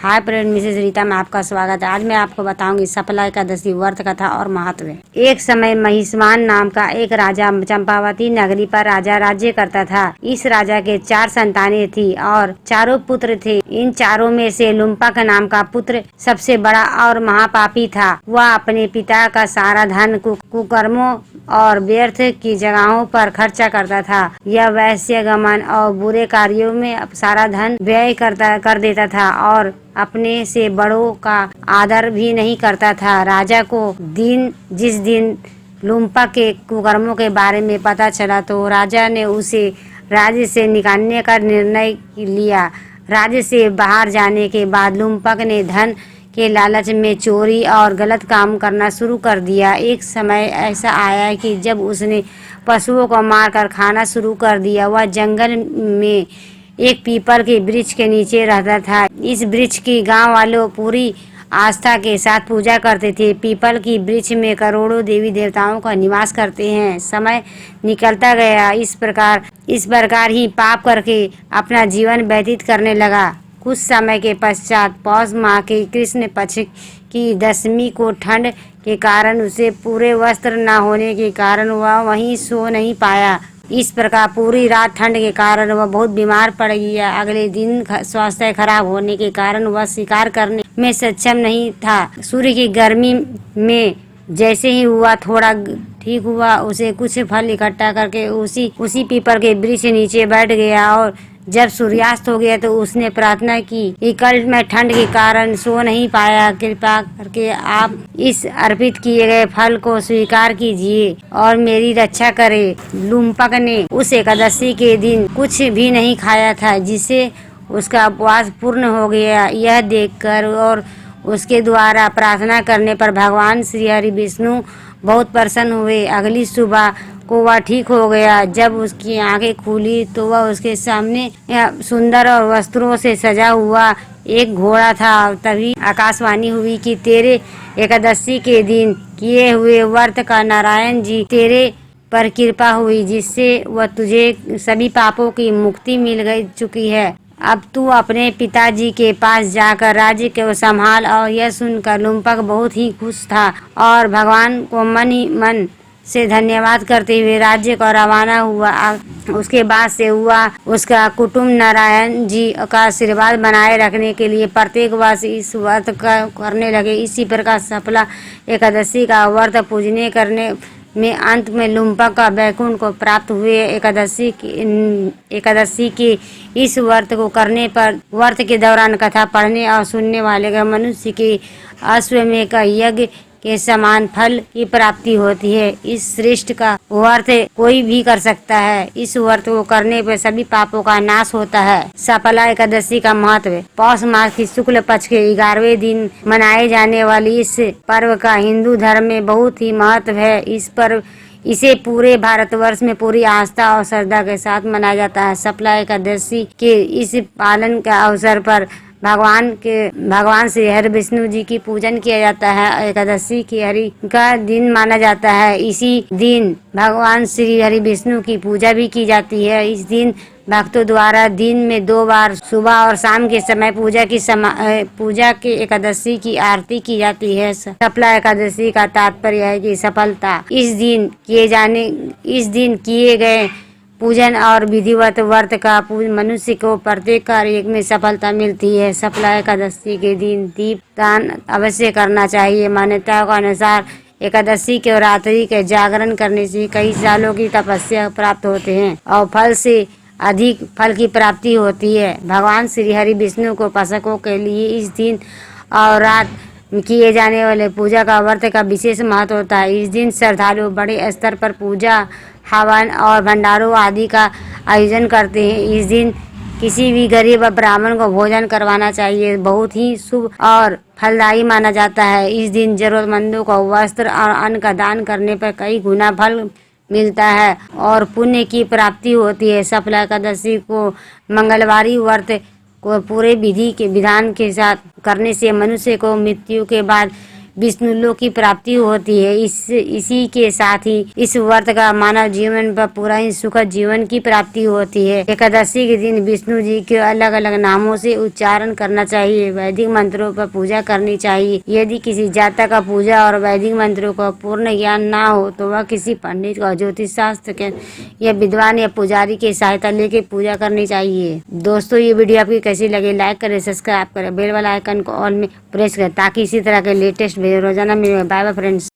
Hi friend, Mrs Rita में आपका स्वागत है। आज मैं आपको बताऊंगी सफला एकादशी व्रत कथा और महत्व। एक समय महिष्मान नाम का एक राजा चंपावती नगरी पर राजा राज्य करता था। इस राजा के 4 संतानें थी और चारों पुत्र थे। इन चारों में से लुम्पक नाम का पुत्र सबसे बड़ा और महापापी था। वह अपने पिता का सारा धन कुकर्मों और व्यर्थ की जगहों पर खर्चा करता था। यह वैश्य गमन और बुरे कार्यों में सारा धन व्यय कर देता था और अपने से बड़ों का आदर भी नहीं करता था। राजा को जिस दिन लुम्पक के कुकर्मों के बारे में पता चला तो राजा ने उसे राज्य से निकालने का निर्णय लिया। राज्य से बाहर जाने के बाद लुम्पक ने धन के लालच में चोरी और गलत काम करना शुरू कर दिया। एक समय ऐसा आया कि जब उसने पशुओं को मारकर खाना शुरू कर दिया। वह जंगल में एक पीपल के वृक्ष के नीचे रहता था। इस वृक्ष की गांव वालों पूरी आस्था के साथ पूजा करते थे। पीपल की वृक्ष में करोड़ों देवी देवताओं का निवास करते हैं। समय निकलता गया। इस प्रकार ही पाप करके अपना जीवन व्यतीत करने लगा। कुछ समय के पश्चात पौष माह के कृष्ण पक्ष की दशमी को ठंड के कारण उसे पूरे वस्त्र न होने के कारण वह वहीं सो नहीं पाया। इस प्रकार पूरी रात ठंड के कारण वह बहुत बीमार पड़ गया। अगले दिन स्वास्थ्य खराब होने के कारण वह शिकार करने में सक्षम नहीं था। सूर्य की गर्मी में जैसे ही हुआ थोड़ा ठीक हुआ, उसे कुछ फल इकट्ठा करके उसी पीपल के वृक्ष के नीचे बैठ गया और जब सूर्यास्त हो गया तो उसने प्रार्थना की कि कल मैं ठंड के कारण सो नहीं पाया, कृपा करके आप इस अर्पित किए गए फल को स्वीकार कीजिए और मेरी रक्षा करे। लुम्पक ने उस एकादशी के दिन कुछ भी नहीं खाया था, जिससे उसका उपवास पूर्ण हो गया। यह देखकर और उसके द्वारा प्रार्थना करने पर भगवान श्री हरि विष्णु बहुत प्रसन्न हुए। अगली सुबह को वह ठीक हो गया। जब उसकी आंखें खुली तो वह उसके सामने सुंदर और वस्त्रों से सजा हुआ एक घोड़ा था। तभी आकाशवाणी हुई कि तेरे एकादशी के दिन किए हुए व्रत का नारायण जी तेरे पर कृपा हुई, जिससे वह तुझे सभी पापों की मुक्ति मिल चुकी है। अब तू अपने पिताजी के पास जाकर राज्य को संभाल। और यह सुनकर लुम्पक बहुत ही खुश था और भगवान को मन ही मन से धन्यवाद करते हुए राज्य को रवाना हुआ। उसके बाद से हुआ उसका कुटुंब नारायण जी का आशीर्वाद बनाए रखने के लिए प्रत्येक वर्ष इस व्रत करने लगे। इसी प्रकार सफला एकादशी का व्रत पूजने करने में अंत में लुम्पक का वैकुंठ को प्राप्त हुए। एकादशी के इस व्रत को करने पर व्रत के दौरान कथा पढ़ने और सुनने वाले का मनुष्य के अश्वमेध का यज्ञ के समान फल की प्राप्ति होती है। इस श्रेष्ठ का व्रत कोई भी कर सकता है। इस व्रत को करने पर सभी पापों का नाश होता है। सफला एकादशी का महत्व। पौष मास की शुक्ल पक्ष के 11वें दिन मनाए जाने वाली इस पर्व का हिंदू धर्म में बहुत ही महत्व है। इसे पूरे भारतवर्ष में पूरी आस्था और श्रद्धा के साथ मनाया जाता है। सफला एकादशी के इस पालन के अवसर पर भगवान श्री हरि विष्णु जी की पूजन किया जाता है। एकादशी की हरि का दिन माना जाता है। इसी दिन भगवान श्री हरि विष्णु की पूजा भी की जाती है। इस दिन भक्तों द्वारा दिन में 2 बार सुबह और शाम के समय पूजा के एकादशी की आरती की जाती है। सफला एकादशी का तात्पर्य है कि सफलता। इस दिन किए गए पूजन और विधिवत व्रत का मनुष्य को प्रत्येक कार्य में सफलता मिलती है। सफला एकादशी के दिन दीप दान अवश्य करना चाहिए। मान्यताओं के अनुसार एकादशी के रात्रि के जागरण करने से कई सालों की तपस्या प्राप्त होते हैं और फल से अधिक फल की प्राप्ति होती है। भगवान श्री हरि विष्णु को उपासकों के लिए इस दिन और रात किए जाने वाले पूजा का व्रत का विशेष महत्व होता है। इस दिन श्रद्धालु बड़े स्तर पर पूजा, हवन और भंडारों आदि का आयोजन करते हैं। इस दिन किसी भी गरीब ब्राह्मण को भोजन करवाना चाहिए। बहुत ही शुभ और फलदायी माना जाता है। इस दिन जरूरतमंदों को वस्त्र और अन्न का दान करने पर कई गुना फल मिलता है और पुण्य की प्राप्ति होती है। सफला एकादशी को मंगलवारी व्रत को पूरे विधान के साथ करने से मनुष्य को मृत्यु के बाद विष्णु लोक की प्राप्ति होती है। इसी के साथ ही इस व्रत का मानव जीवन पर पूरा ही सुखद जीवन की प्राप्ति होती है। एकादशी के दिन विष्णु जी के अलग अलग नामों से उच्चारण करना चाहिए। वैदिक मंत्रों पर पूजा करनी चाहिए। यदि किसी जातक का पूजा और वैदिक मंत्रों का पूर्ण ज्ञान ना हो तो वह किसी पंडित का ज्योतिष शास्त्र के या विद्वान या पुजारी की सहायता लेके पूजा करनी चाहिए। दोस्तों, ये वीडियो आपकी कैसी लगी, लाइक करें, सब्सक्राइब करें, बेल वाला आइकन को ऑल में प्रेस करें ताकि इसी तरह के लेटेस्ट वीडियो रोजाना मिले। Bye bye friends.